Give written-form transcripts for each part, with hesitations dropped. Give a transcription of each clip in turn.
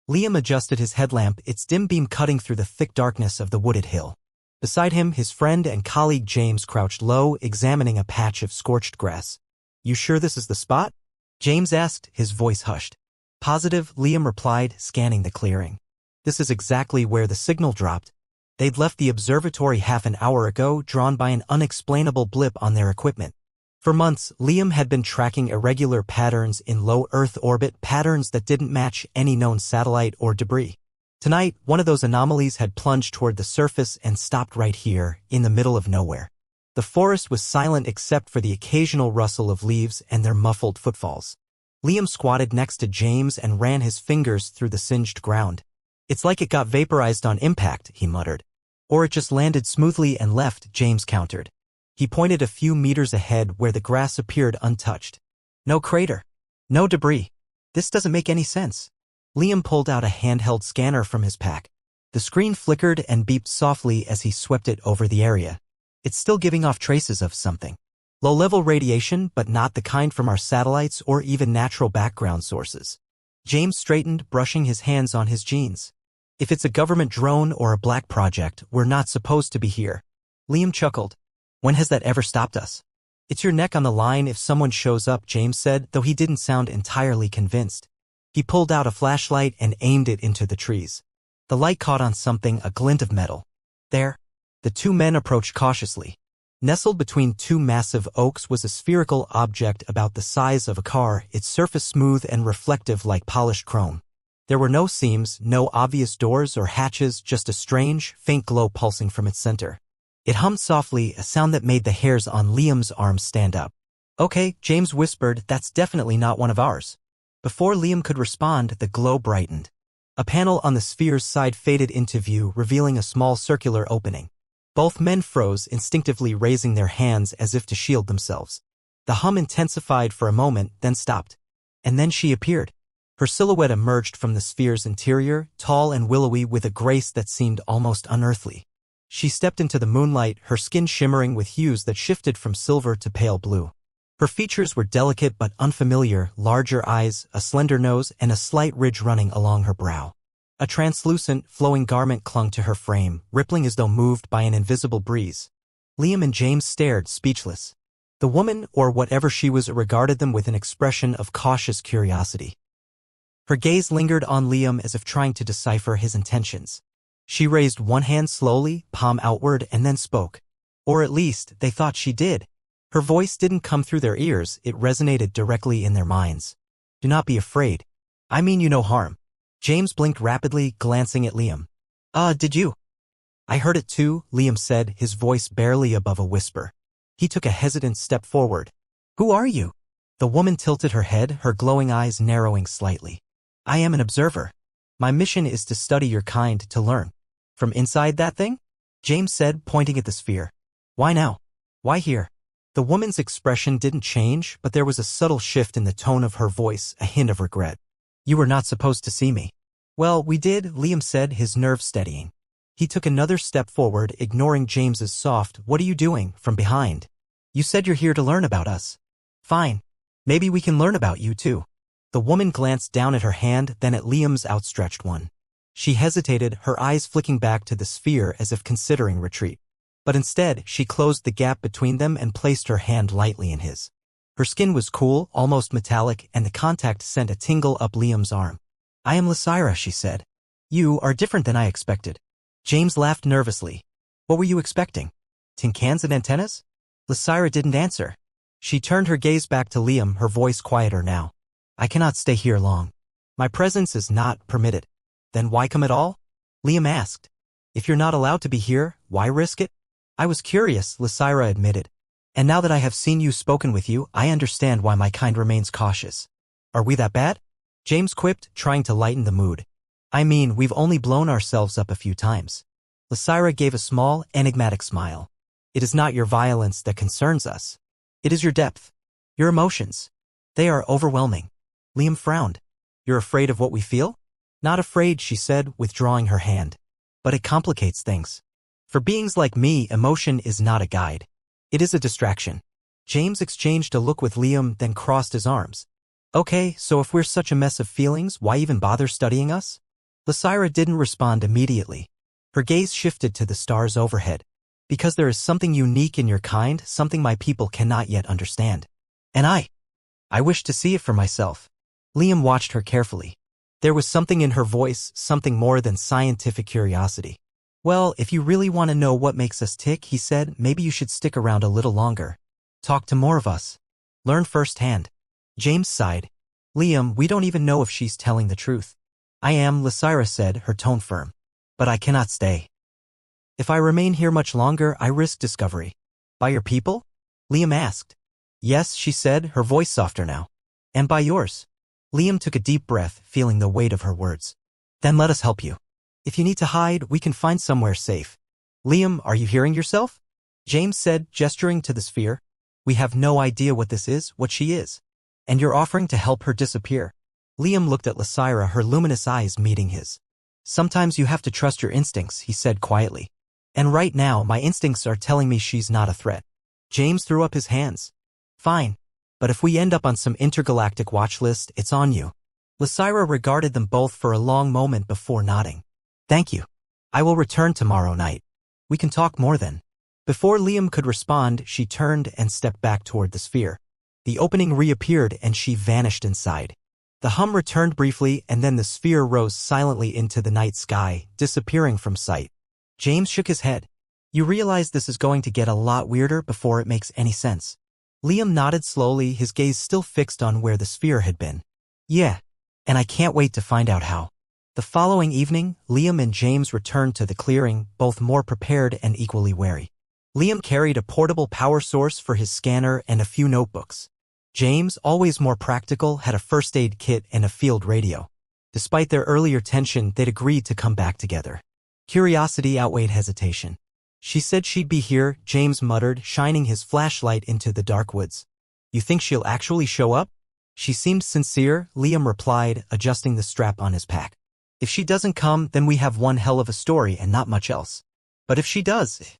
Liam adjusted his headlamp, its dim beam cutting through the thick darkness of the wooded hill. Beside him, his friend and colleague James crouched low, examining a patch of scorched grass. "You sure this is the spot?" James asked, his voice hushed. "Positive," Liam replied, scanning the clearing. "This is exactly where the signal dropped." They'd left the observatory half an hour ago, drawn by an unexplainable blip on their equipment. For months, Liam had been tracking irregular patterns in low Earth orbit, patterns that didn't match any known satellite or debris. Tonight, one of those anomalies had plunged toward the surface and stopped right here, in the middle of nowhere. The forest was silent except for the occasional rustle of leaves and their muffled footfalls. Liam squatted next to James and ran his fingers through the singed ground. "It's like it got vaporized on impact," he muttered. "Or it just landed smoothly and left," James countered. He pointed a few meters ahead where the grass appeared untouched. "No crater. No debris. This doesn't make any sense." Liam pulled out a handheld scanner from his pack. The screen flickered and beeped softly as he swept it over the area. "It's still giving off traces of something. Low-level radiation, but not the kind from our satellites or even natural background sources." James straightened, brushing his hands on his jeans. "If it's a government drone or a black project, we're not supposed to be here." Liam chuckled. "When has that ever stopped us?" "It's your neck on the line if someone shows up," James said, though he didn't sound entirely convinced. He pulled out a flashlight and aimed it into the trees. The light caught on something, a glint of metal. "There." The two men approached cautiously. Nestled between two massive oaks was a spherical object about the size of a car, its surface smooth and reflective like polished chrome. There were no seams, no obvious doors or hatches, just a strange, faint glow pulsing from its center. It hummed softly, a sound that made the hairs on Liam's arms stand up. "Okay," James whispered, "that's definitely not one of ours." Before Liam could respond, the glow brightened. A panel on the sphere's side faded into view, revealing a small circular opening. Both men froze, instinctively raising their hands as if to shield themselves. The hum intensified for a moment, then stopped. And then she appeared. Her silhouette emerged from the sphere's interior, tall and willowy with a grace that seemed almost unearthly. She stepped into the moonlight, her skin shimmering with hues that shifted from silver to pale blue. Her features were delicate but unfamiliar, larger eyes, a slender nose, and a slight ridge running along her brow. A translucent, flowing garment clung to her frame, rippling as though moved by an invisible breeze. Liam and James stared, speechless. The woman, or whatever she was, regarded them with an expression of cautious curiosity. Her gaze lingered on Liam as if trying to decipher his intentions. She raised one hand slowly, palm outward, and then spoke. Or at least, they thought she did. Her voice didn't come through their ears, it resonated directly in their minds. "Do not be afraid. I mean you no harm." James blinked rapidly, glancing at Liam. Did you?" "I heard it too," Liam said, his voice barely above a whisper. He took a hesitant step forward. "Who are you?" The woman tilted her head, her glowing eyes narrowing slightly. "I am an observer. My mission is to study your kind, to learn." "From inside that thing?" James said, pointing at the sphere. "Why now? Why here?" The woman's expression didn't change, but there was a subtle shift in the tone of her voice, a hint of regret. "You were not supposed to see me." "Well, we did," Liam said, his nerves steadying. He took another step forward, ignoring James's soft, "What are you doing?" from behind. "You said you're here to learn about us." "Fine. Maybe we can learn about you too." The woman glanced down at her hand, then at Liam's outstretched one. She hesitated, her eyes flicking back to the sphere as if considering retreat. But instead, she closed the gap between them and placed her hand lightly in his. Her skin was cool, almost metallic, and the contact sent a tingle up Liam's arm. "I am Lysira," she said. "You are different than I expected." James laughed nervously. "What were you expecting? Tin cans and antennas?" Lysira didn't answer. She turned her gaze back to Liam, her voice quieter now. "I cannot stay here long. My presence is not permitted." "Then why come at all?" Liam asked. "If you're not allowed to be here, why risk it?" "I was curious," Lysira admitted. "And now that I have seen you, spoken with you, I understand why my kind remains cautious." "Are we that bad?" James quipped, trying to lighten the mood. "I mean, we've only blown ourselves up a few times." Lysira gave a small, enigmatic smile. "It is not your violence that concerns us. It is your depth. Your emotions. They are overwhelming." Liam frowned. "You're afraid of what we feel?" "Not afraid," she said, withdrawing her hand. "But it complicates things. For beings like me, emotion is not a guide. It is a distraction." James exchanged a look with Liam, then crossed his arms. "Okay, so if we're such a mess of feelings, why even bother studying us?" Lysira didn't respond immediately. Her gaze shifted to the stars overhead. Because there is something unique in your kind, something my people cannot yet understand. And I wish to see it for myself. Liam watched her carefully. There was something in her voice, something more than scientific curiosity. Well, if you really want to know what makes us tick, he said, maybe you should stick around a little longer. Talk to more of us. Learn firsthand. James sighed. Liam, we don't even know if she's telling the truth. I am, Lysira said, her tone firm. But I cannot stay. If I remain here much longer, I risk discovery. By your people? Liam asked. Yes, she said, her voice softer now. And by yours. Liam took a deep breath, feeling the weight of her words. Then let us help you. If you need to hide, we can find somewhere safe. Liam, are you hearing yourself? James said, gesturing to the sphere. We have no idea what this is, what she is. And you're offering to help her disappear. Liam looked at Lysira, her luminous eyes meeting his. Sometimes you have to trust your instincts, he said quietly. And right now, my instincts are telling me she's not a threat. James threw up his hands. Fine. But if we end up on some intergalactic watch list, it's on you. Lysira regarded them both for a long moment before nodding. Thank you. I will return tomorrow night. We can talk more then. Before Liam could respond, she turned and stepped back toward the sphere. The opening reappeared and she vanished inside. The hum returned briefly and then the sphere rose silently into the night sky, disappearing from sight. James shook his head. You realize this is going to get a lot weirder before it makes any sense. Liam nodded slowly, his gaze still fixed on where the sphere had been. Yeah. And I can't wait to find out how. The following evening, Liam and James returned to the clearing, both more prepared and equally wary. Liam carried a portable power source for his scanner and a few notebooks. James, always more practical, had a first aid kit and a field radio. Despite their earlier tension, they'd agreed to come back together. Curiosity outweighed hesitation. She said she'd be here, James muttered, shining his flashlight into the dark woods. You think she'll actually show up? She seemed sincere, Liam replied, adjusting the strap on his pack. If she doesn't come, then we have one hell of a story and not much else. But if she does...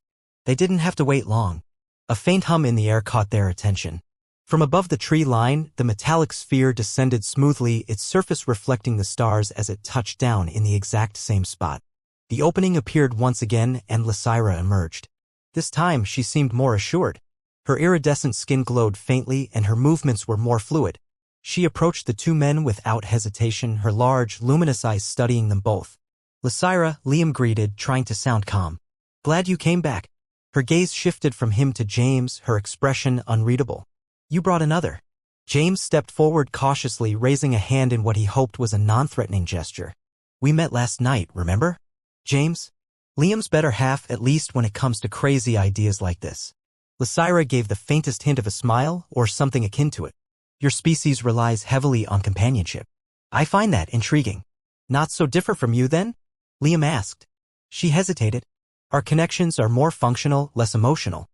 They didn't have to wait long. A faint hum in the air caught their attention. From above the tree line, the metallic sphere descended smoothly, its surface reflecting the stars as it touched down in the exact same spot. The opening appeared once again and Lysira emerged. This time she seemed more assured. Her iridescent skin glowed faintly and her movements were more fluid. She approached the two men without hesitation, her large, luminous eyes studying them both. Lysira, Liam greeted, trying to sound calm. Glad you came back. Her gaze shifted from him to James, her expression unreadable. You brought another. James stepped forward cautiously, raising a hand in what he hoped was a non-threatening gesture. We met last night, remember? James? Liam's better half, at least when it comes to crazy ideas like this. Lysira gave the faintest hint of a smile, or something akin to it. Your species relies heavily on companionship. I find that intriguing. Not so different from you, then? Liam asked. She hesitated. Our connections are more functional, less emotional.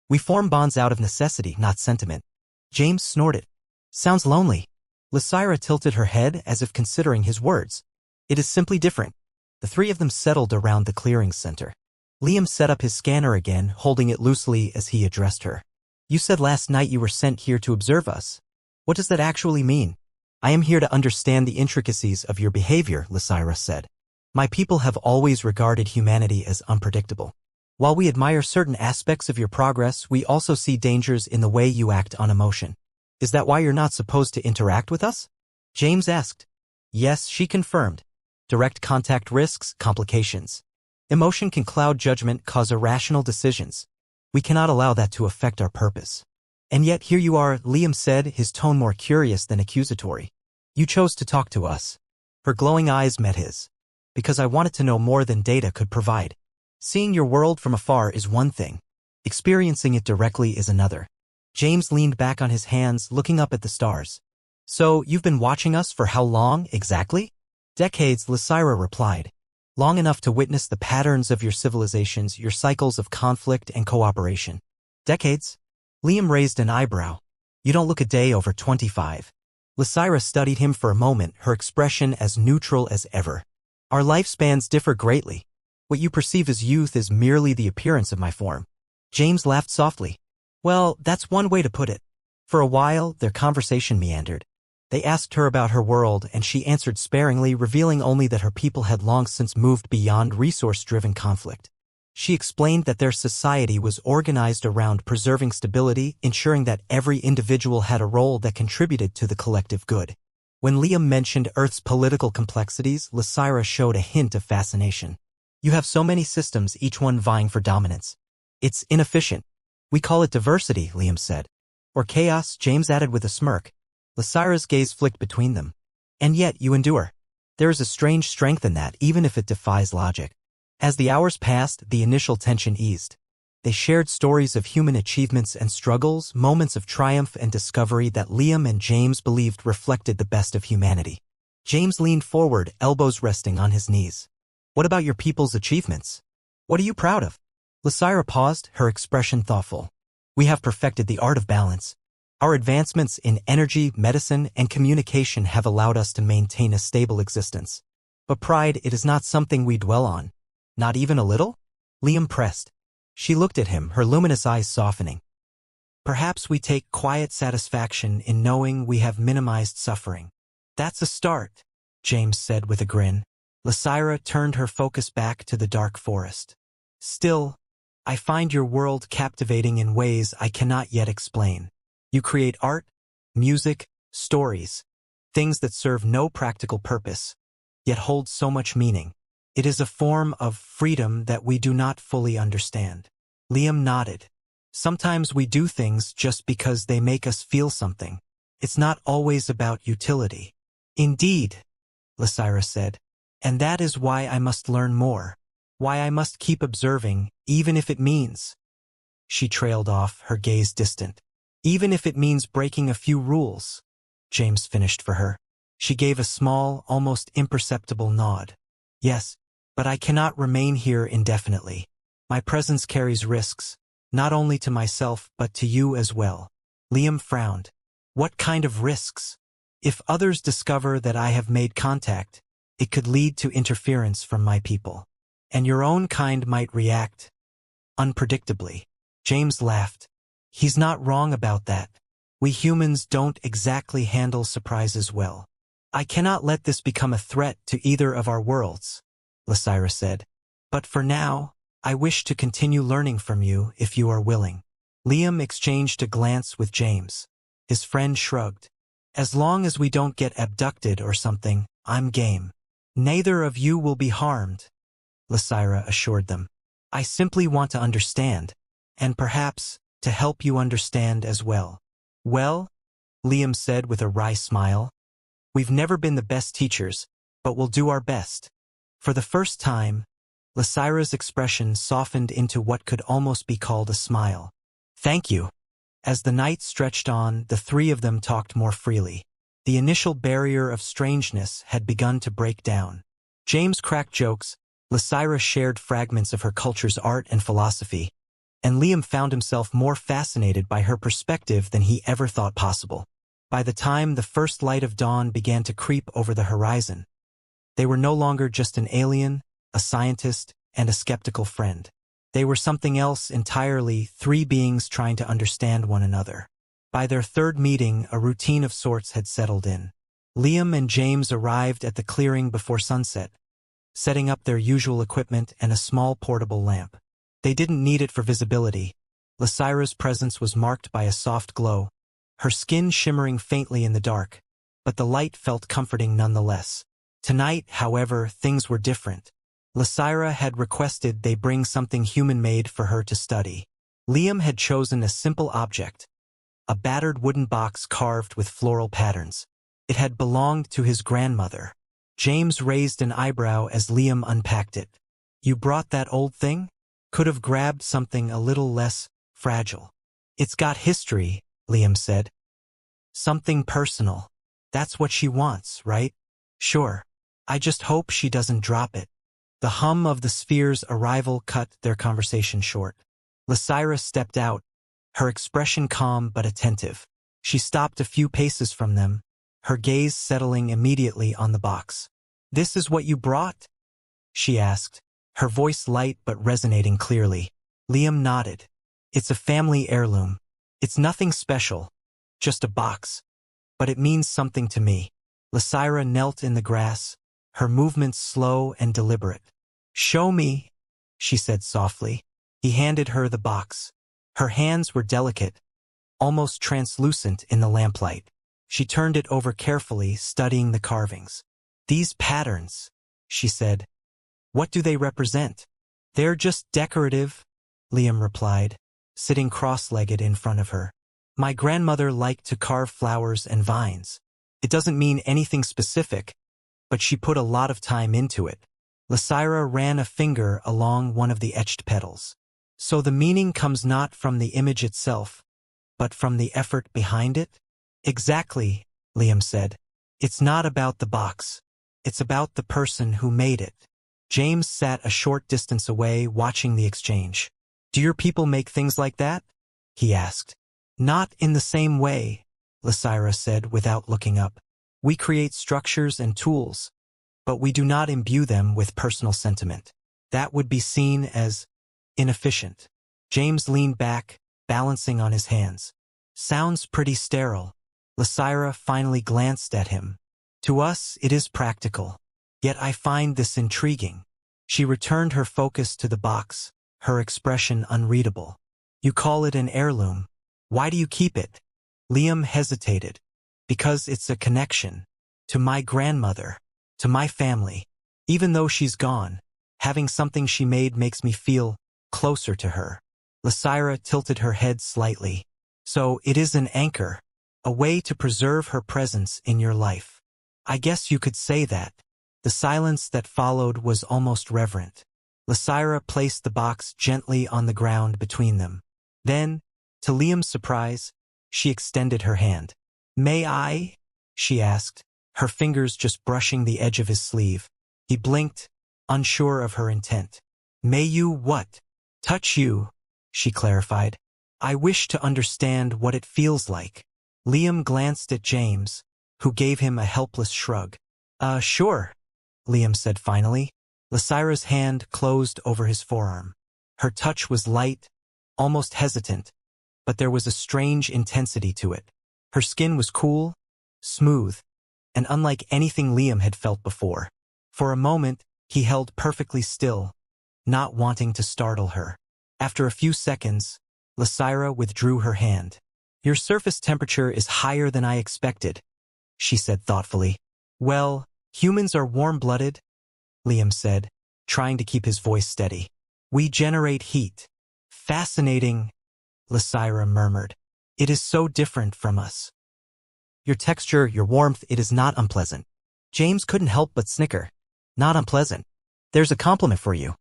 We form bonds out of necessity, not sentiment. James snorted. Sounds lonely. Lysira tilted her head as if considering his words. It is simply different. The three of them settled around the clearing center. Liam set up his scanner again, holding it loosely as he addressed her. You said last night you were sent here to observe us. What does that actually mean? I am here to understand the intricacies of your behavior, Lysira said. My people have always regarded humanity as unpredictable. While we admire certain aspects of your progress, we also see dangers in the way you act on emotion. Is that why you're not supposed to interact with us? James asked. Yes, she confirmed. Direct contact risks complications. Emotion can cloud judgment, cause irrational decisions. We cannot allow that to affect our purpose. And yet here you are, Liam said, his tone more curious than accusatory. You chose to talk to us. Her glowing eyes met his. Because I wanted to know more than data could provide. Seeing your world from afar is one thing. Experiencing it directly is another. James leaned back on his hands, looking up at the stars. So, you've been watching us for how long, exactly? Decades, Lysira replied. Long enough to witness the patterns of your civilizations, your cycles of conflict and cooperation. Decades? Liam raised an eyebrow. You don't look a day over 25. Lysira studied him for a moment, her expression as neutral as ever. Our lifespans differ greatly. What you perceive as youth is merely the appearance of my form. James laughed softly. Well, that's one way to put it. For a while, their conversation meandered. They asked her about her world, and she answered sparingly, revealing only that her people had long since moved beyond resource-driven conflict. She explained that their society was organized around preserving stability, ensuring that every individual had a role that contributed to the collective good. When Liam mentioned Earth's political complexities, Lysira showed a hint of fascination. You have so many systems, each one vying for dominance. It's inefficient. We call it diversity, Liam said. Or chaos, James added with a smirk. Lysira's gaze flicked between them. And yet you endure. There is a strange strength in that, even if it defies logic. As the hours passed, the initial tension eased. They shared stories of human achievements and struggles, moments of triumph and discovery that Liam and James believed reflected the best of humanity. James leaned forward, elbows resting on his knees. What about your people's achievements? What are you proud of? Lysira paused, her expression thoughtful. We have perfected the art of balance. Our advancements in energy, medicine, and communication have allowed us to maintain a stable existence. But pride, it is not something we dwell on. Not even a little? Liam pressed. She looked at him, her luminous eyes softening. Perhaps we take quiet satisfaction in knowing we have minimized suffering. That's a start, James said with a grin. Lysira turned her focus back to the dark forest. Still, I find your world captivating in ways I cannot yet explain. You create art, music, stories, things that serve no practical purpose, yet hold so much meaning. It is a form of freedom that we do not fully understand. Liam nodded. Sometimes we do things just because they make us feel something. It's not always about utility. Indeed, Lysira said. And that is why I must learn more. Why I must keep observing, even if it means. She trailed off, her gaze distant. Even if it means breaking a few rules, James finished for her. She gave a small, almost imperceptible nod. Yes, but I cannot remain here indefinitely. My presence carries risks, not only to myself but to you as well. Liam frowned. What kind of risks? If others discover that I have made contact, it could lead to interference from my people. And your own kind might react unpredictably. James laughed. He's not wrong about that. We humans don't exactly handle surprises well. I cannot let this become a threat to either of our worlds, Lysira said. But for now, I wish to continue learning from you if you are willing. Liam exchanged a glance with James. His friend shrugged. As long as we don't get abducted or something, I'm game. Neither of you will be harmed, Lysira assured them. I simply want to understand, and perhaps to help you understand as well. Well, Liam said with a wry smile, we've never been the best teachers, but we'll do our best. For the first time, Lysira's expression softened into what could almost be called a smile. Thank you. As the night stretched on, the three of them talked more freely. The initial barrier of strangeness had begun to break down. James cracked jokes, Lysira shared fragments of her culture's art and philosophy, and Liam found himself more fascinated by her perspective than he ever thought possible. By the time the first light of dawn began to creep over the horizon, they were no longer just an alien, a scientist, and a skeptical friend. They were something else entirely, three beings trying to understand one another. By their third meeting, a routine of sorts had settled in. Liam and James arrived at the clearing before sunset, setting up their usual equipment and a small portable lamp. They didn't need it for visibility. Lysira's presence was marked by a soft glow, her skin shimmering faintly in the dark, but the light felt comforting nonetheless. Tonight, however, things were different. Lysira had requested they bring something human-made for her to study. Liam had chosen a simple object, a battered wooden box carved with floral patterns. It had belonged to his grandmother. James raised an eyebrow as Liam unpacked it. You brought that old thing? Could have grabbed something a little less fragile. It's got history, Liam said. Something personal. That's what she wants, right? Sure. I just hope she doesn't drop it. The hum of the sphere's arrival cut their conversation short. Lysira stepped out, her expression calm but attentive. She stopped a few paces from them, her gaze settling immediately on the box. This is what you brought? She asked, her voice light but resonating clearly. Liam nodded. It's a family heirloom. It's nothing special, just a box. but it means something to me. Lysira knelt in the grass, her movements slow and deliberate. Show me, she said softly. He handed her the box. Her hands were delicate, almost translucent in the lamplight. She turned it over carefully, studying the carvings. These patterns, she said. What do they represent? They're just decorative, Liam replied, sitting cross-legged in front of her. My grandmother liked to carve flowers and vines. It doesn't mean anything specific, but she put a lot of time into it. Lysira ran a finger along one of the etched petals. So the meaning comes not from the image itself, but from the effort behind it? Exactly, Liam said. It's not about the box. It's about the person who made it. James sat a short distance away, watching the exchange. Do your people make things like that? He asked. Not in the same way, Lysira said without looking up. We create structures and tools, but we do not imbue them with personal sentiment. That would be seen as inefficient. James leaned back, balancing on his hands. Sounds pretty sterile. Lysira finally glanced at him. To us, it is practical. Yet I find this intriguing. She returned her focus to the box, her expression unreadable. You call it an heirloom. Why do you keep it? Liam hesitated. Because it's a connection. To my grandmother. To my family. Even though she's gone, having something she made makes me feel closer to her. Lysira tilted her head slightly. So it is an anchor. A way to preserve her presence in your life. I guess you could say that. The silence that followed was almost reverent. Lysira placed the box gently on the ground between them. Then, to Liam's surprise, she extended her hand. May I? She asked, her fingers just brushing the edge of his sleeve. He blinked, unsure of her intent. May you what? Touch you, she clarified. I wish to understand what it feels like. Liam glanced at James, who gave him a helpless shrug. Sure, Liam said finally. Lysira's hand closed over his forearm. Her touch was light, almost hesitant, but there was a strange intensity to it. Her skin was cool, smooth, and unlike anything Liam had felt before. For a moment, he held perfectly still, not wanting to startle her. After a few seconds, Lysira withdrew her hand. Your surface temperature is higher than I expected, she said thoughtfully. Well, humans are warm-blooded, Liam said, trying to keep his voice steady. We generate heat. Fascinating, Lysira murmured. It is so different from us. Your texture, your warmth, it is not unpleasant. James couldn't help but snicker. Not unpleasant. There's a compliment for you.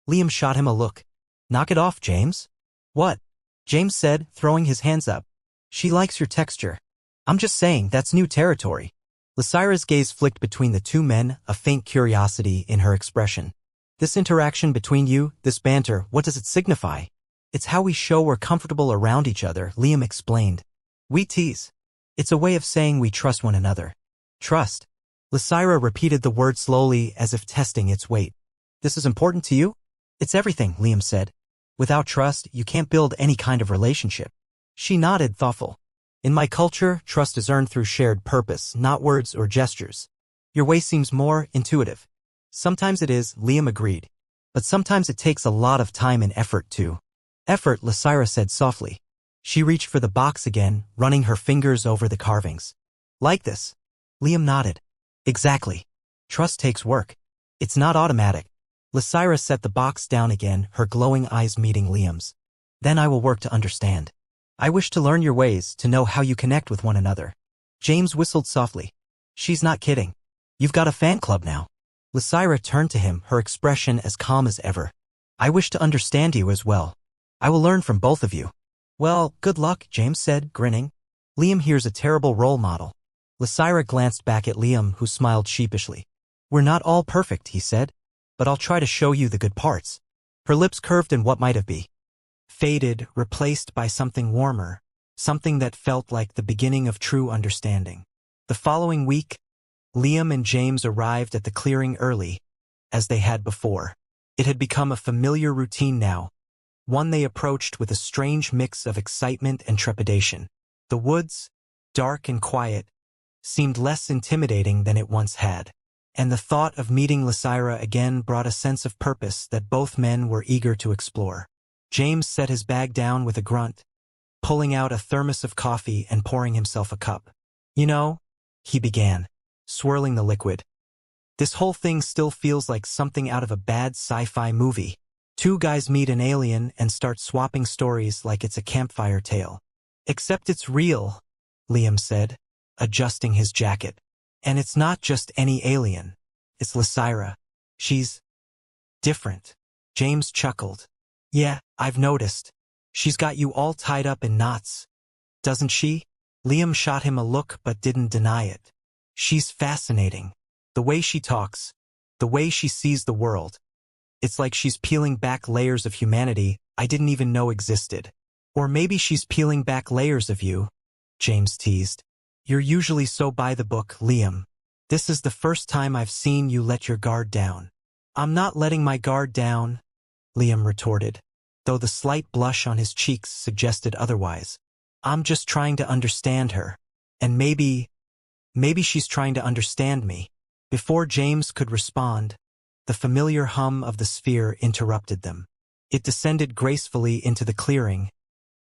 Liam shot him a look. Knock it off, James. What? James said, throwing his hands up. She likes your texture. I'm just saying, that's new territory. Lysira's gaze flicked between the two men, a faint curiosity in her expression. This interaction between you, this banter, what does it signify? It's how we show we're comfortable around each other, Liam explained. We tease. It's a way of saying we trust one another. Trust. Lysira repeated the word slowly as if testing its weight. This is important to you? It's everything, Liam said. Without trust, you can't build any kind of relationship. She nodded, thoughtful. In my culture, trust is earned through shared purpose, not words or gestures. Your way seems more intuitive. Sometimes it is, Liam agreed. But sometimes it takes a lot of time and effort too. Effort, Lysira said softly. She reached for the box again, running her fingers over the carvings. Like this? Liam nodded. Exactly. Trust takes work. It's not automatic. Lysira set the box down again, her glowing eyes meeting Liam's. Then I will work to understand. I wish to learn your ways, to know how you connect with one another. James whistled softly. She's not kidding. You've got a fan club now. Lysira turned to him, her expression as calm as ever. I wish to understand you as well. I will learn from both of you. Well, good luck, James said, grinning. Liam here's a terrible role model. Lysira glanced back at Liam, who smiled sheepishly. We're not all perfect, he said, but I'll try to show you the good parts. Her lips curved in what might have been. Faded, replaced by something warmer, something that felt like the beginning of true understanding. The following week, Liam and James arrived at the clearing early, as they had before. It had become a familiar routine now, one they approached with a strange mix of excitement and trepidation. The woods, dark and quiet, seemed less intimidating than it once had. And the thought of meeting Lysira again brought a sense of purpose that both men were eager to explore. James set his bag down with a grunt, pulling out a thermos of coffee and pouring himself a cup. "You know," he began, swirling the liquid, "this whole thing still feels like something out of a bad sci-fi movie. Two guys meet an alien and start swapping stories like it's a campfire tale. Except it's real," Liam said, adjusting his jacket. "And it's not just any alien. It's Lysira. She's different." James chuckled. "Yeah, I've noticed. She's got you all tied up in knots, doesn't she?" Liam shot him a look but didn't deny it. "She's fascinating. The way she talks, the way she sees the world. It's like she's peeling back layers of humanity I didn't even know existed. Or maybe she's peeling back layers of you," James teased. "You're usually so by the book, Liam. This is the first time I've seen you let your guard down." "I'm not letting my guard down," Liam retorted, though the slight blush on his cheeks suggested otherwise. "I'm just trying to understand her. And maybe she's trying to understand me." Before James could respond, the familiar hum of the sphere interrupted them. It descended gracefully into the clearing,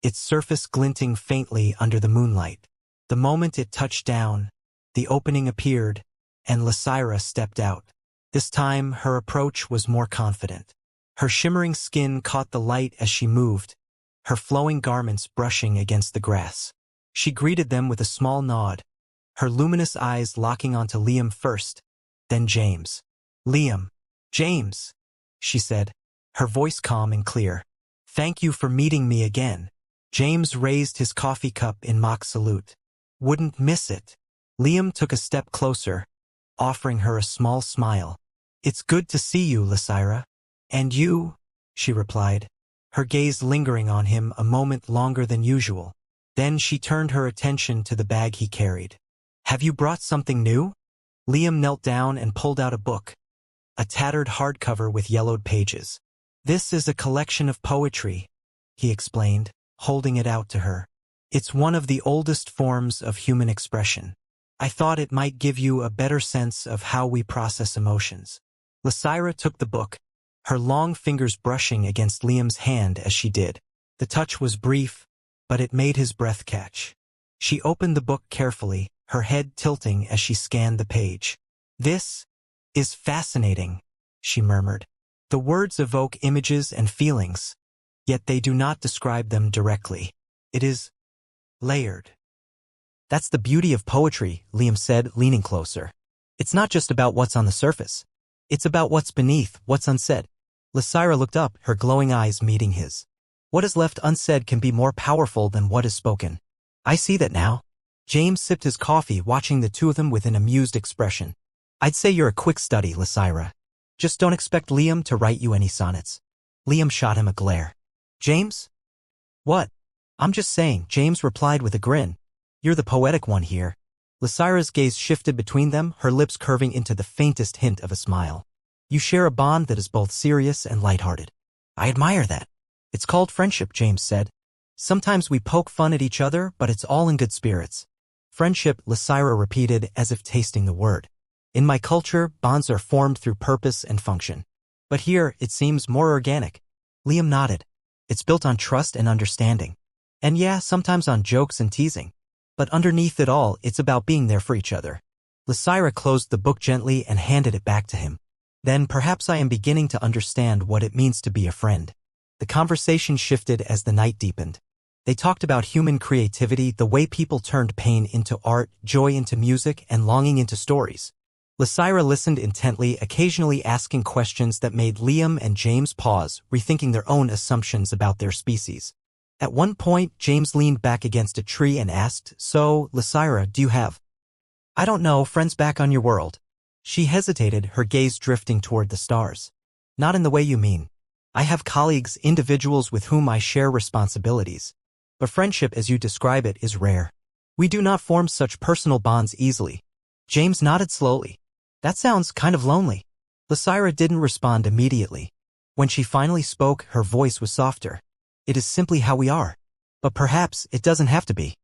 its surface glinting faintly under the moonlight. The moment it touched down, the opening appeared, and Lysira stepped out. This time, her approach was more confident. Her shimmering skin caught the light as she moved, her flowing garments brushing against the grass. She greeted them with a small nod, her luminous eyes locking onto Liam first, then James. "Liam. James," she said, her voice calm and clear. "Thank you for meeting me again." James raised his coffee cup in mock salute. "Wouldn't miss it." Liam took a step closer, offering her a small smile. "It's good to see you, Lysira." "And you," she replied, her gaze lingering on him a moment longer than usual. Then she turned her attention to the bag he carried. "Have you brought something new?" Liam knelt down and pulled out a book, a tattered hardcover with yellowed pages. "This is a collection of poetry," he explained, holding it out to her. "It's one of the oldest forms of human expression. I thought it might give you a better sense of how we process emotions." Lysira took the book, her long fingers brushing against Liam's hand as she did. The touch was brief, but it made his breath catch. She opened the book carefully, her head tilting as she scanned the page. "This is fascinating," she murmured. "The words evoke images and feelings, yet they do not describe them directly. It is layered." "That's the beauty of poetry," Liam said, leaning closer. "It's not just about what's on the surface. It's about what's beneath, what's unsaid." Lysira looked up, her glowing eyes meeting his. "What is left unsaid can be more powerful than what is spoken." "I see that now." James sipped his coffee, watching the two of them with an amused expression. "I'd say you're a quick study, Lysira. Just don't expect Liam to write you any sonnets." Liam shot him a glare. "James?" "What?" "I'm just saying," James replied with a grin. "You're the poetic one here." Lysira's gaze shifted between them, her lips curving into the faintest hint of a smile. "You share a bond that is both serious and lighthearted." "I admire that." "It's called friendship," James said. "Sometimes we poke fun at each other, but it's all in good spirits." "Friendship," Lysira repeated as if tasting the word. "In my culture, bonds are formed through purpose and function. But here, it seems more organic." Liam nodded. "It's built on trust and understanding. And yeah, sometimes on jokes and teasing. But underneath it all, it's about being there for each other." Lysira closed the book gently and handed it back to him. "Then perhaps I am beginning to understand what it means to be a friend." The conversation shifted as the night deepened. They talked about human creativity, the way people turned pain into art, joy into music, and longing into stories. Lysira listened intently, occasionally asking questions that made Liam and James pause, rethinking their own assumptions about their species. At one point, James leaned back against a tree and asked, "So, Lysira, do you have—" "I don't know, friends back on your world?" She hesitated, her gaze drifting toward the stars. "Not in the way you mean. I have colleagues, individuals with whom I share responsibilities. But friendship, as you describe it, is rare. We do not form such personal bonds easily." James nodded slowly. "That sounds kind of lonely." Lysira didn't respond immediately. When she finally spoke, her voice was softer. "It is simply how we are. But perhaps it doesn't have to be."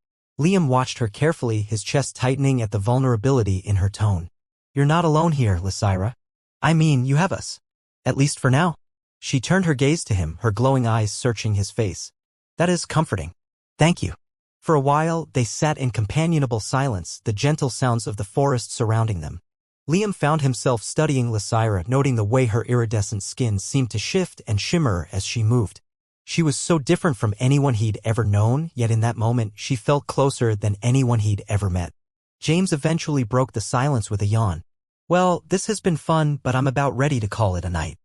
Liam watched her carefully, his chest tightening at the vulnerability in her tone. You're not alone here, Lysaira. I mean, you have us. At least for now. She turned her gaze to him, her glowing eyes searching his face. That is comforting. Thank you. For a while, they sat in companionable silence, the gentle sounds of the forest surrounding them. Liam found himself studying Lysaira, noting the way her iridescent skin seemed to shift and shimmer as she moved. She was so different from anyone he'd ever known, yet in that moment she felt closer than anyone he'd ever met. James eventually broke the silence with a yawn. Well, this has been fun, but I'm about ready to call it a night.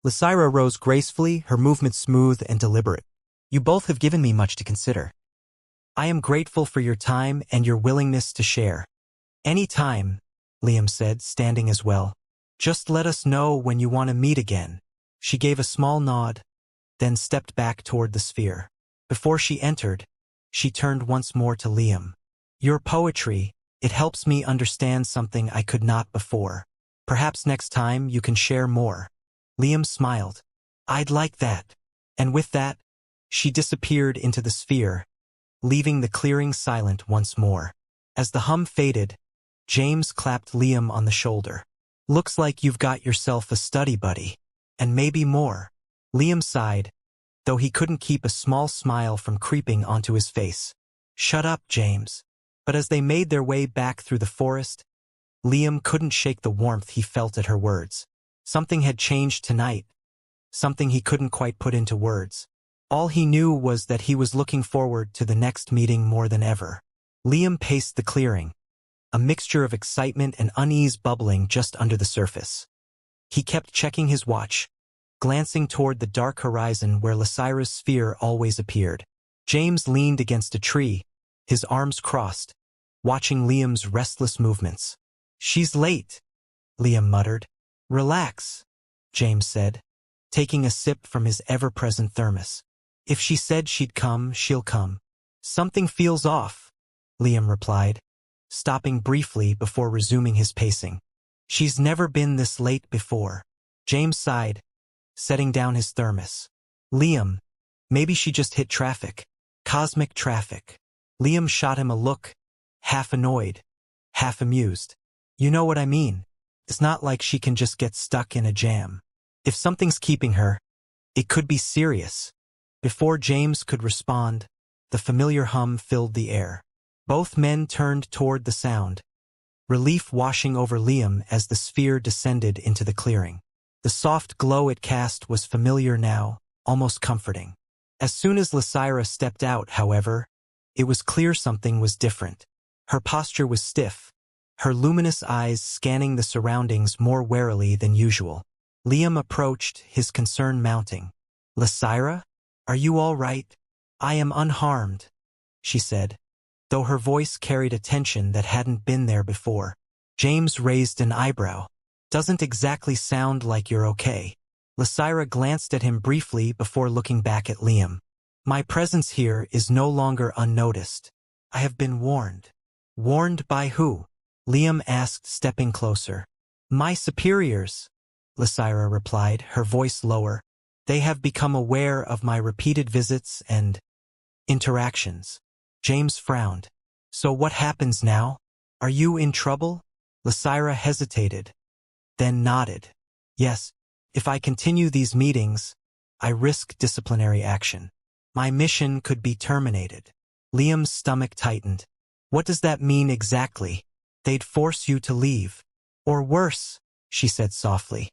Lysaira rose gracefully, her movements smooth and deliberate. You both have given me much to consider. I am grateful for your time and your willingness to share. Any time, Liam said, standing as well. Just let us know when you want to meet again. She gave a small nod, then stepped back toward the sphere. Before she entered, she turned once more to Liam. Your poetry, it helps me understand something I could not before. Perhaps next time you can share more. Liam smiled. I'd like that. And with that, she disappeared into the sphere, leaving the clearing silent once more. As the hum faded, James clapped Liam on the shoulder. Looks like you've got yourself a study buddy. And maybe more. Liam sighed, though he couldn't keep a small smile from creeping onto his face. Shut up, James. But as they made their way back through the forest, Liam couldn't shake the warmth he felt at her words. Something had changed tonight. Something he couldn't quite put into words. All he knew was that he was looking forward to the next meeting more than ever. Liam paced the clearing, a mixture of excitement and unease bubbling just under the surface. He kept checking his watch, glancing toward the dark horizon where Lysaira's sphere always appeared. James leaned against a tree, his arms crossed, watching Liam's restless movements. She's late, Liam muttered. Relax, James said, taking a sip from his ever-present thermos. If she said she'd come, she'll come. Something feels off, Liam replied, stopping briefly before resuming his pacing. She's never been this late before. James sighed, setting down his thermos. Liam, maybe she just hit traffic. Cosmic traffic. Liam shot him a look, half annoyed, half amused. You know what I mean. It's not like she can just get stuck in a jam. If something's keeping her, it could be serious. Before James could respond, the familiar hum filled the air. Both men turned toward the sound, relief washing over Liam as the sphere descended into the clearing. The soft glow it cast was familiar now, almost comforting. As soon as Lysaira stepped out, however, it was clear something was different. Her posture was stiff, her luminous eyes scanning the surroundings more warily than usual. Liam approached, his concern mounting. Lysaira, are you all right? I am unharmed, she said, though her voice carried a tension that hadn't been there before. James raised an eyebrow. Doesn't exactly sound like you're okay. Lysaira glanced at him briefly before looking back at Liam. My presence here is no longer unnoticed. I have been warned. Warned by who? Liam asked, stepping closer. My superiors, Lysaira replied, her voice lower. They have become aware of my repeated visits and interactions. James frowned. So what happens now? Are you in trouble? Lysaira hesitated, then nodded. Yes, if I continue these meetings, I risk disciplinary action. My mission could be terminated. Liam's stomach tightened. What does that mean exactly? They'd force you to leave. Or worse, she said softly.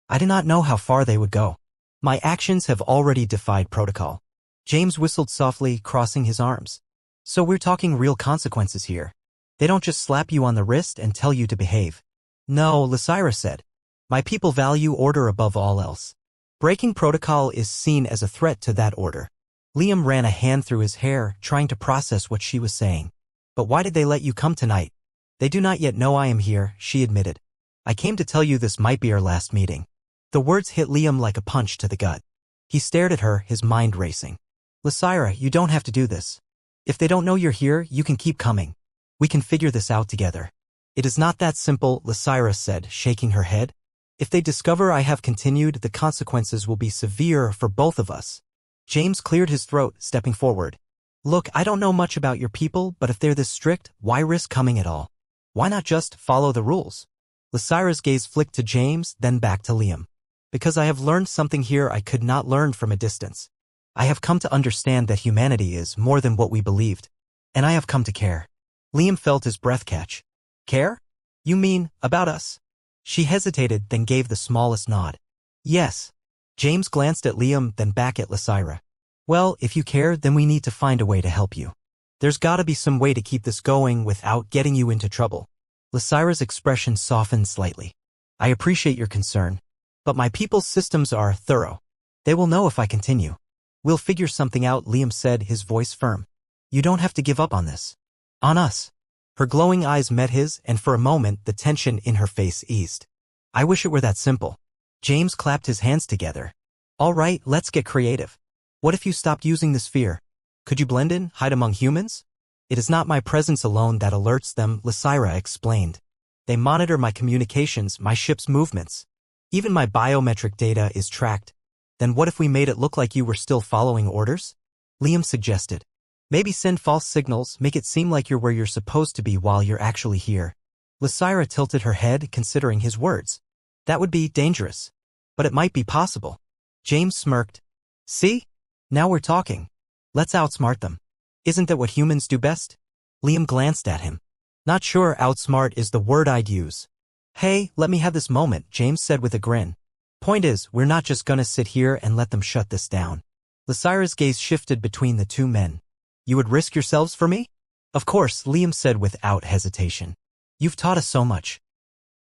I do not know how far they would go. My actions have already defied protocol. James whistled softly, crossing his arms. So we're talking real consequences here. They don't just slap you on the wrist and tell you to behave. No, Lysaira said. My people value order above all else. Breaking protocol is seen as a threat to that order. Liam ran a hand through his hair, trying to process what she was saying. But why did they let you come tonight? They do not yet know I am here, she admitted. I came to tell you this might be our last meeting. The words hit Liam like a punch to the gut. He stared at her, his mind racing. Lysaira, you don't have to do this. If they don't know you're here, you can keep coming. We can figure this out together. It is not that simple, Lysaira said, shaking her head. If they discover I have continued, the consequences will be severe for both of us. James cleared his throat, stepping forward. Look, I don't know much about your people, but if they're this strict, why risk coming at all? Why not just follow the rules? Lysira's gaze flicked to James, then back to Liam. Because I have learned something here I could not learn from a distance. I have come to understand that humanity is more than what we believed. And I have come to care. Liam felt his breath catch. Care? You mean, about us? She hesitated, then gave the smallest nod. Yes. James glanced at Liam, then back at Lysira. Well, if you care, then we need to find a way to help you. There's gotta be some way to keep this going without getting you into trouble. Lysira's expression softened slightly. I appreciate your concern, but my people's systems are thorough. They will know if I continue. We'll figure something out, Liam said, his voice firm. You don't have to give up on this. On us. Her glowing eyes met his, and for a moment the tension in her face eased. I wish it were that simple. James clapped his hands together. All right, let's get creative. What if you stopped using the sphere? Could you blend in, hide among humans? It is not my presence alone that alerts them, Lysira explained. They monitor my communications, my ship's movements. Even my biometric data is tracked. Then what if we made it look like you were still following orders? Liam suggested. Maybe send false signals, make it seem like you're where you're supposed to be while you're actually here. Lysira tilted her head, considering his words. That would be dangerous. But it might be possible. James smirked. See? Now we're talking. Let's outsmart them. Isn't that what humans do best? Liam glanced at him. Not sure outsmart is the word I'd use. Hey, let me have this moment, James said with a grin. Point is, we're not just gonna sit here and let them shut this down. Lysira's gaze shifted between the two men. You would risk yourselves for me? Of course, Liam said without hesitation. You've taught us so much.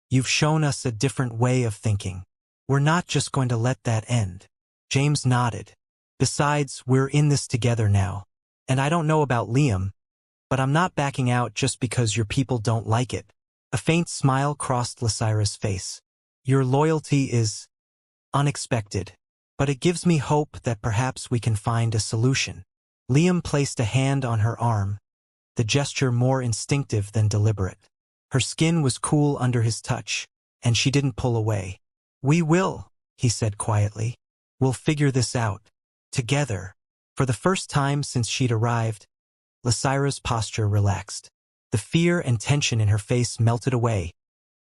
You've shown us a different way of thinking. We're not just going to let that end. James nodded. Besides, we're in this together now. And I don't know about Liam, but I'm not backing out just because your people don't like it. A faint smile crossed Lysira's face. Your loyalty is unexpected, but it gives me hope that perhaps we can find a solution. Liam placed a hand on her arm, the gesture more instinctive than deliberate. Her skin was cool under his touch, and she didn't pull away. We will, he said quietly. We'll figure this out. Together. For the first time since she'd arrived, Lysira's posture relaxed. The fear and tension in her face melted away,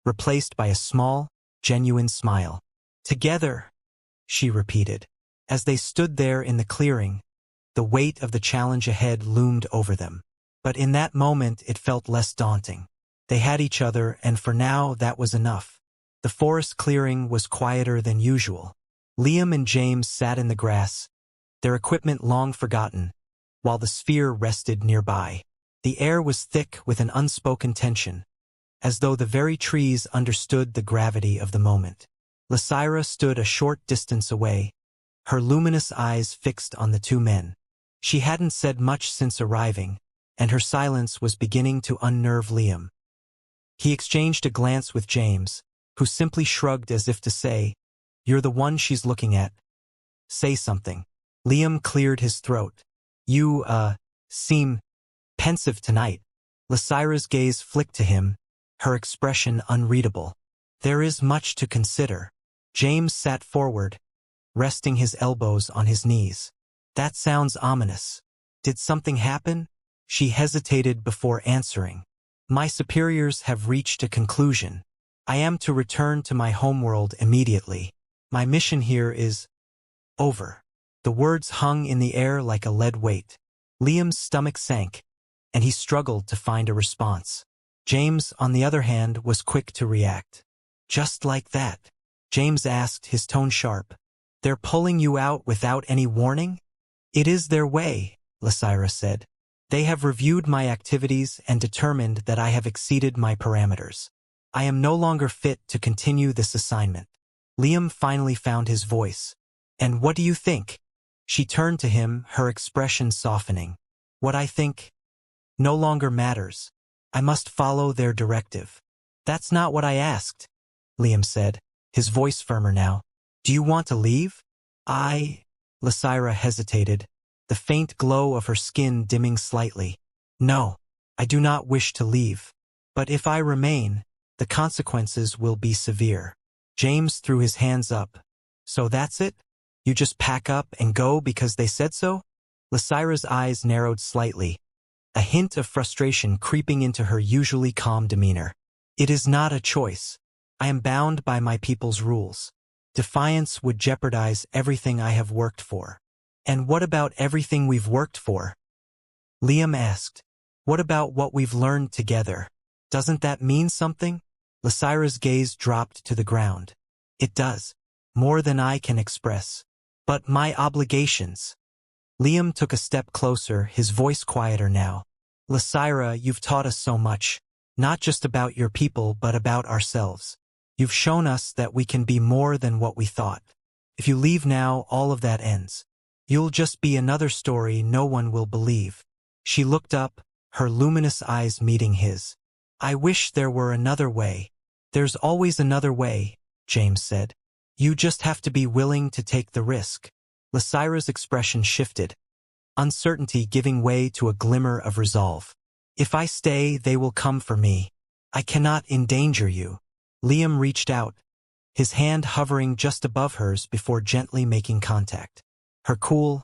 replaced by a small, genuine smile. Together, she repeated. As they stood there in the clearing, the weight of the challenge ahead loomed over them. But in that moment it felt less daunting. They had each other, and for now that was enough. The forest clearing was quieter than usual. Liam and James sat in the grass, their equipment long forgotten, while the sphere rested nearby. The air was thick with an unspoken tension, as though the very trees understood the gravity of the moment. Lysira stood a short distance away, her luminous eyes fixed on the two men. She hadn't said much since arriving, and her silence was beginning to unnerve Liam. He exchanged a glance with James, who simply shrugged as if to say, You're the one she's looking at. Say something. Liam cleared his throat. You, seem pensive tonight. Lysira's gaze flicked to him, her expression unreadable. There is much to consider. James sat forward, resting his elbows on his knees. That sounds ominous. Did something happen? She hesitated before answering. My superiors have reached a conclusion. I am to return to my homeworld immediately. My mission here is over. The words hung in the air like a lead weight. Liam's stomach sank, and he struggled to find a response. James, on the other hand, was quick to react. Just like that? James asked, his tone sharp. They're pulling you out without any warning? It is their way, Lysira said. They have reviewed my activities and determined that I have exceeded my parameters. I am no longer fit to continue this assignment. Liam finally found his voice. And what do you think? She turned to him, her expression softening. What I think no longer matters. I must follow their directive. That's not what I asked, Liam said, his voice firmer now. Do you want to leave? Lysira hesitated, the faint glow of her skin dimming slightly. No, I do not wish to leave. But if I remain, the consequences will be severe. James threw his hands up. So that's it? You just pack up and go because they said so? Lysira's eyes narrowed slightly, a hint of frustration creeping into her usually calm demeanor. It is not a choice. I am bound by my people's rules. Defiance would jeopardize everything I have worked for. And what about everything we've worked for? Liam asked. What about what we've learned together? Doesn't that mean something? Lysira's gaze dropped to the ground. It does. More than I can express. But my obligations. Liam took a step closer, his voice quieter now. Lysira, you've taught us so much. Not just about your people, but about ourselves. You've shown us that we can be more than what we thought. If you leave now, all of that ends. You'll just be another story no one will believe. She looked up, her luminous eyes meeting his. I wish there were another way. There's always another way, James said. You just have to be willing to take the risk. Lysira's expression shifted, uncertainty giving way to a glimmer of resolve. If I stay, they will come for me. I cannot endanger you. Liam reached out, his hand hovering just above hers before gently making contact. Her cool,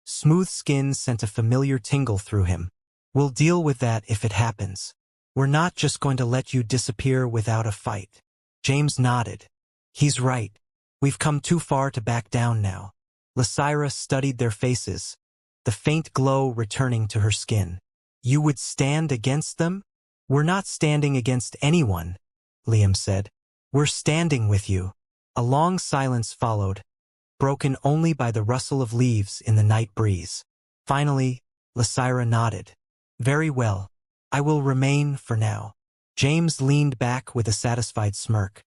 smooth skin sent a familiar tingle through him. We'll deal with that if it happens. We're not just going to let you disappear without a fight. James nodded. He's right. We've come too far to back down now. Lysira studied their faces, the faint glow returning to her skin. You would stand against them? We're not standing against anyone, Liam said. We're standing with you. A long silence followed, broken only by the rustle of leaves in the night breeze. Finally, Lysira nodded. Very well. I will remain for now. James leaned back with a satisfied smirk.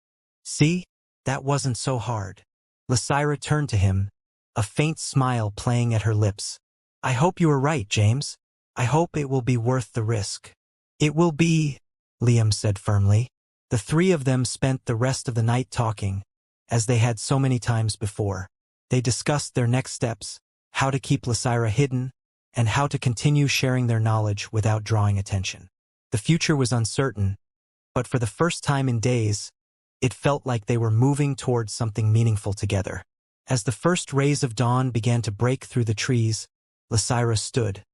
See? That wasn't so hard. Lysira turned to him, a faint smile playing at her lips. I hope you are right, James. I hope it will be worth the risk. It will be, Liam said firmly. The three of them spent the rest of the night talking, as they had so many times before. They discussed their next steps, how to keep Lysira hidden, and how to continue sharing their knowledge without drawing attention. The future was uncertain, but for the first time in days, it felt like they were moving towards something meaningful together. As the first rays of dawn began to break through the trees, Lysira stood,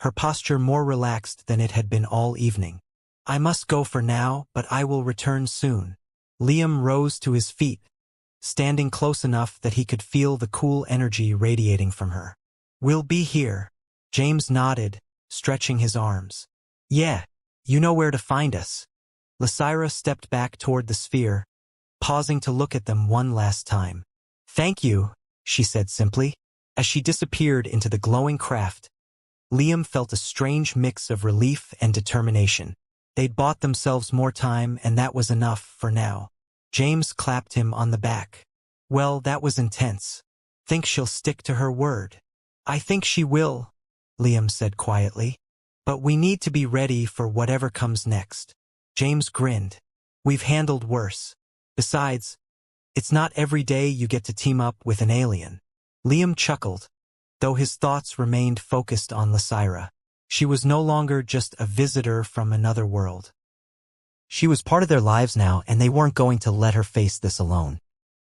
her posture more relaxed than it had been all evening. I must go for now, but I will return soon. Liam rose to his feet, standing close enough that he could feel the cool energy radiating from her. We'll be here. James nodded, stretching his arms. Yeah, you know where to find us. Lysira stepped back toward the sphere, pausing to look at them one last time. Thank you, she said simply. As she disappeared into the glowing craft, Liam felt a strange mix of relief and determination. They'd bought themselves more time, and that was enough for now. James clapped him on the back. Well, that was intense. Think she'll stick to her word? I think she will, Liam said quietly. But we need to be ready for whatever comes next. James grinned. We've handled worse. Besides, it's not every day you get to team up with an alien. Liam chuckled, though his thoughts remained focused on Lysira. She was no longer just a visitor from another world. She was part of their lives now, and they weren't going to let her face this alone.